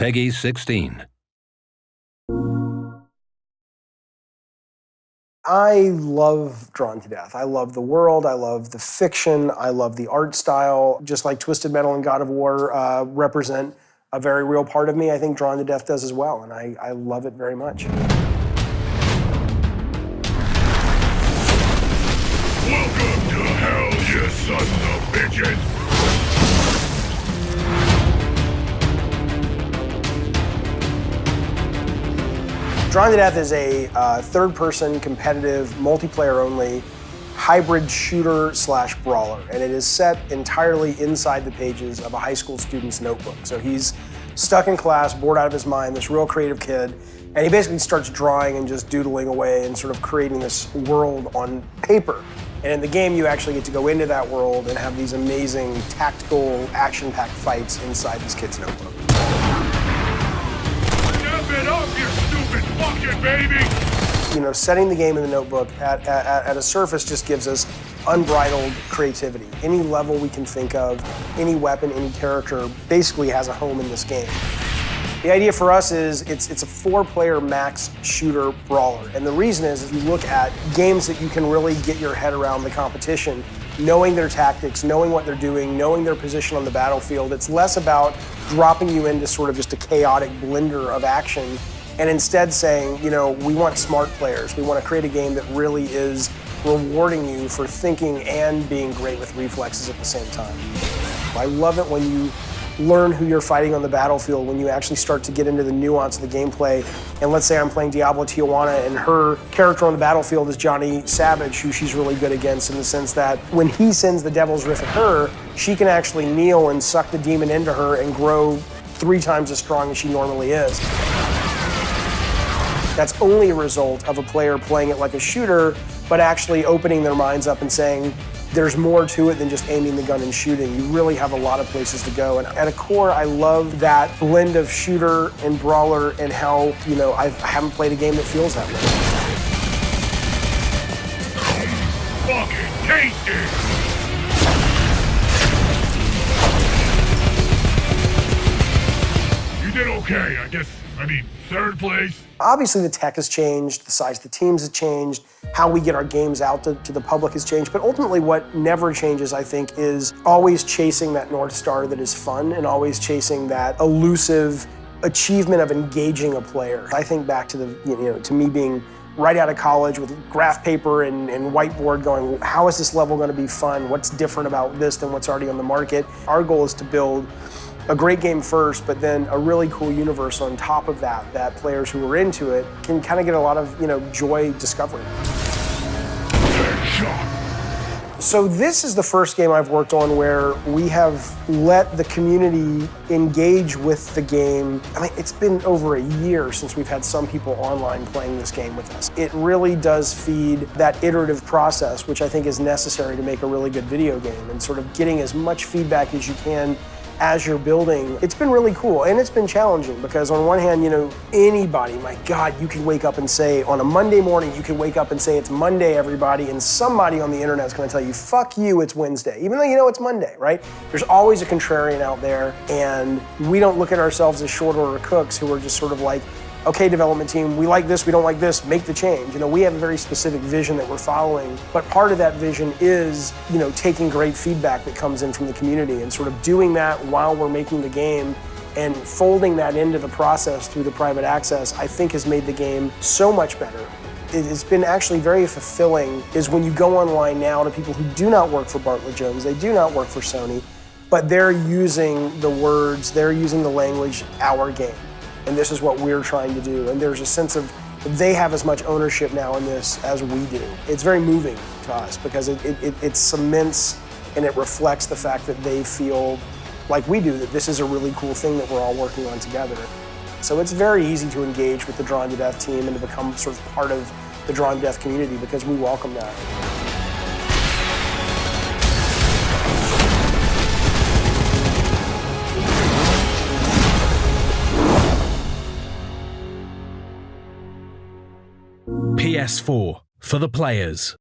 Peggy 16. I love Drawn to Death. I love the world, I love the fiction, I love the art style. Just like Twisted Metal and God of War represent a very real part of me, I think Drawn to Death does as well, and I love it very much. Welcome to hell, you sons of bitches! Drawn to Death is a third-person, competitive, multiplayer-only, hybrid shooter/brawler, and it is set entirely inside the pages of a high school student's notebook. So he's stuck in class, bored out of his mind, this real creative kid, and he basically starts drawing and just doodling away and sort of creating this world on paper. And in the game, you actually get to go into that world and have these amazing tactical, action-packed fights inside this kid's notebook. Step it up, you stupid fucking baby! You know, setting the game in the notebook at a surface just gives us unbridled creativity. Any level we can think of, any weapon, any character basically has a home in this game. The idea for us is it's a 4-player max shooter brawler. And the reason is if you look at games that you can really get your head around the competition, knowing their tactics, knowing what they're doing, knowing their position on the battlefield, it's less about dropping you into sort of just a chaotic blender of action and instead saying, you know, we want smart players. We want to create a game that really is rewarding you for thinking and being great with reflexes at the same time. I love it when you learn who you're fighting on the battlefield, when you actually start to get into the nuance of the gameplay. And let's say I'm playing Diablo Tijuana and her character on the battlefield is Johnny Savage, who she's really good against in the sense that when he sends the Devil's Riff at her, she can actually kneel and suck the demon into her and grow 3 times as strong as she normally is. That's only a result of a player playing it like a shooter, but actually opening their minds up and saying, there's more to it than just aiming the gun and shooting. You really have a lot of places to go. And at a core, I love that blend of shooter and brawler and how, you know, I haven't played a game that feels that way. Fucking tasty! You did okay, I guess. I mean, 3rd place. Obviously, the tech has changed, the size of the teams has changed, how we get our games out to the public has changed, but ultimately what never changes, I think, is always chasing that North Star that is fun and always chasing that elusive achievement of engaging a player. I think back to to me being right out of college with graph paper and whiteboard going, how is this level gonna be fun? What's different about this than what's already on the market? Our goal is to build a great game first, but then a really cool universe on top of that players who are into it can kind of get a lot of, joy discovering. So this is the first game I've worked on where we have let the community engage with the game. I mean, it's been over a year since we've had some people online playing this game with us. It really does feed that iterative process, which I think is necessary to make a really good video game, and sort of getting as much feedback as you can as you're building. It's been really cool, and it's been challenging because on one hand, anybody, my God, you can wake up and say, on a Monday morning, you can wake up and say, it's Monday, everybody, and somebody on the internet is gonna tell you, fuck you, it's Wednesday, even though you know it's Monday, right? There's always a contrarian out there, and we don't look at ourselves as short order cooks who are just sort of like, okay, development team, we like this, we don't like this, make the change. We have a very specific vision that we're following, but part of that vision is, taking great feedback that comes in from the community and sort of doing that while we're making the game and folding that into the process through the private access, I think has made the game so much better. It has been actually very fulfilling is when you go online now to people who do not work for Bartlett Jones, they do not work for Sony, but they're using the words, they're using the language, our game. And this is what we're trying to do. And there's a sense of they have as much ownership now in this as we do. It's very moving to us because it cements and it reflects the fact that they feel like we do, that this is a really cool thing that we're all working on together. So it's very easy to engage with the Drawn to Death team and to become sort of part of the Drawn to Death community because we welcome that. PS4 for the players.